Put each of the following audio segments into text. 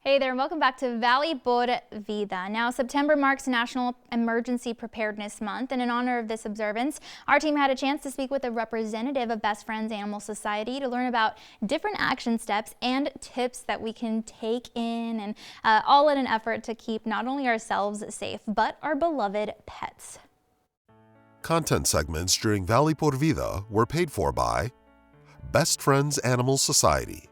Hey there, and welcome back to Valley por Vida. Now, September marks National Emergency Preparedness Month, and in honor of this observance, our team had a chance to speak with a representative of Best Friends Animal Society to learn about different action steps and tips that we can take in, and all in an effort to keep not only ourselves safe, but our beloved pets. Content segments during Valley por Vida were paid for by Best Friends Animal Society.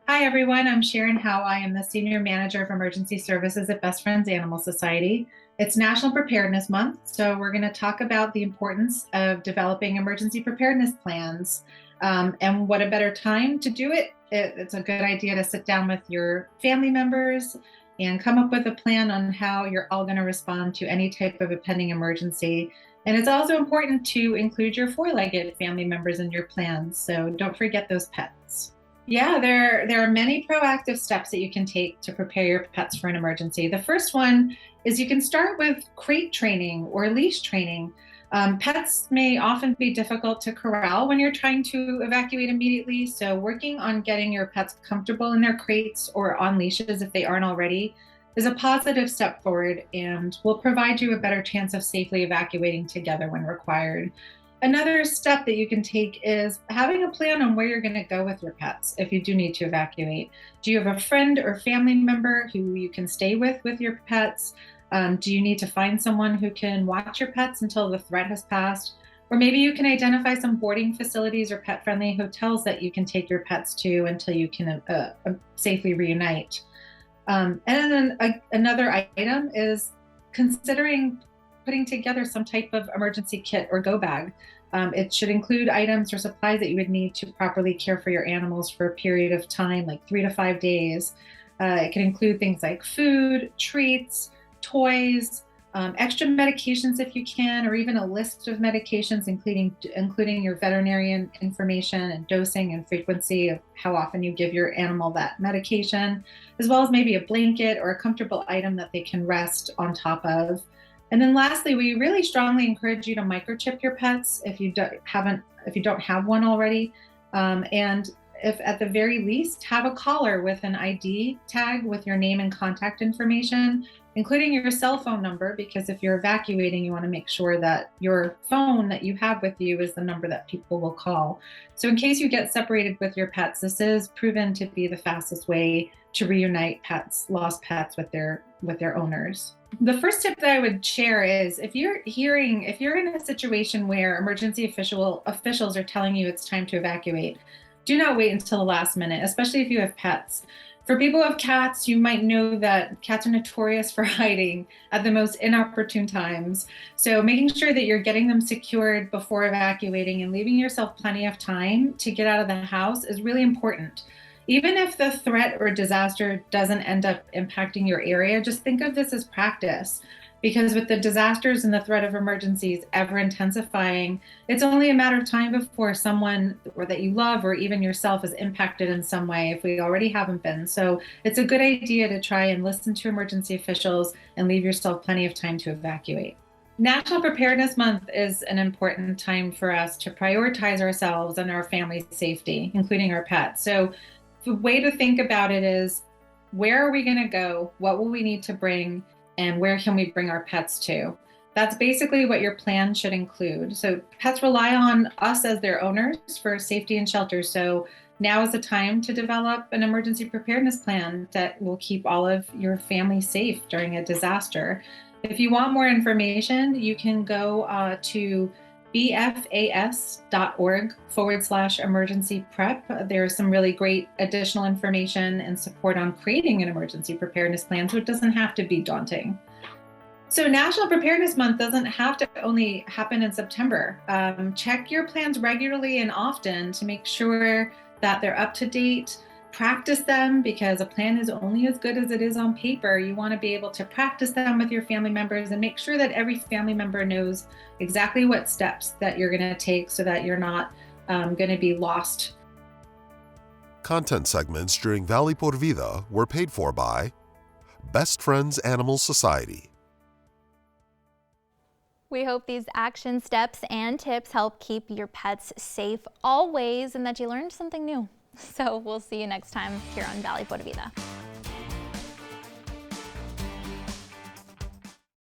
Hi everyone, I'm Sharon Howe. I am the Senior Manager of Emergency Services at Best Friends Animal Society. It's National Preparedness Month, so we're going to talk about the importance of developing emergency preparedness plans. And what a better time to do it. It's a good idea to sit down with your family members and come up with a plan on how you're all going to respond to any type of impending emergency. And it's also important to include your four-legged family members in your plans, so don't forget those pets. Yeah, there are many proactive steps that you can take to prepare your pets for an emergency. The first one is you can start with crate training or leash training. Pets may often be difficult to corral when you're trying to evacuate immediately, so working on getting your pets comfortable in their crates or on leashes if they aren't already is a positive step forward and will provide you a better chance of safely evacuating together when required. Another step that you can take is having a plan on where you're going to go with your pets if you do need to evacuate. Do you have a friend or family member who you can stay with your pets? Do you need to find someone who can watch your pets until the threat has passed? Or maybe you can identify some boarding facilities or pet-friendly hotels that you can take your pets to until you can safely reunite. And then another item is considering putting together some type of emergency kit or go bag. It should include items or supplies that you would need to properly care for your animals for a period of time, like 3 to 5 days. It can include things like food, treats, toys, extra medications if you can, or even a list of medications, including your veterinarian information and dosing and frequency of how often you give your animal that medication, as well as maybe a blanket or a comfortable item that they can rest on top of. And then lastly, we really strongly encourage you to microchip your pets if you don't have one already. And if at the very least, have a collar with an ID tag with your name and contact information, including your cell phone number, because if you're evacuating, you want to make sure that your phone that you have with you is the number that people will call. So in case you get separated with your pets, this is proven to be the fastest way to reunite lost pets with their owners. The first tip that I would share is if you're in a situation where emergency officials are telling you it's time to evacuate, do not wait until the last minute, especially if you have pets. For people who have cats, you might know that cats are notorious for hiding at the most inopportune times. So making sure that you're getting them secured before evacuating and leaving yourself plenty of time to get out of the house is really important. Even if the threat or disaster doesn't end up impacting your area, just think of this as practice. Because with the disasters and the threat of emergencies ever intensifying, it's only a matter of time before someone or that you love or even yourself is impacted in some way if we already haven't been. So it's a good idea to try and listen to emergency officials and leave yourself plenty of time to evacuate. National Preparedness Month is an important time for us to prioritize ourselves and our family's safety, including our pets. So the way to think about it is, where are we going to go? What will we need to bring? And where can we bring our pets to? That's basically what your plan should include. So pets rely on us as their owners for safety and shelter. So now is the time to develop an emergency preparedness plan that will keep all of your family safe during a disaster. If you want more information, you can go to bfas.org/emergency prep. There's some really great additional information and support on creating an emergency preparedness plan, so it doesn't have to be daunting. So National Preparedness Month doesn't have to only happen in September. Check your plans regularly and often to make sure that they're up to date. Practice them, because a plan is only as good as it is on paper. You want to be able to practice them with your family members and make sure that every family member knows exactly what steps that you're going to take so that you're not going to be lost. Content segments during Valley por Vida were paid for by Best Friends Animal Society. We hope these action steps and tips help keep your pets safe always and that you learned something new. So we'll see you next time here on Valley Por Vida.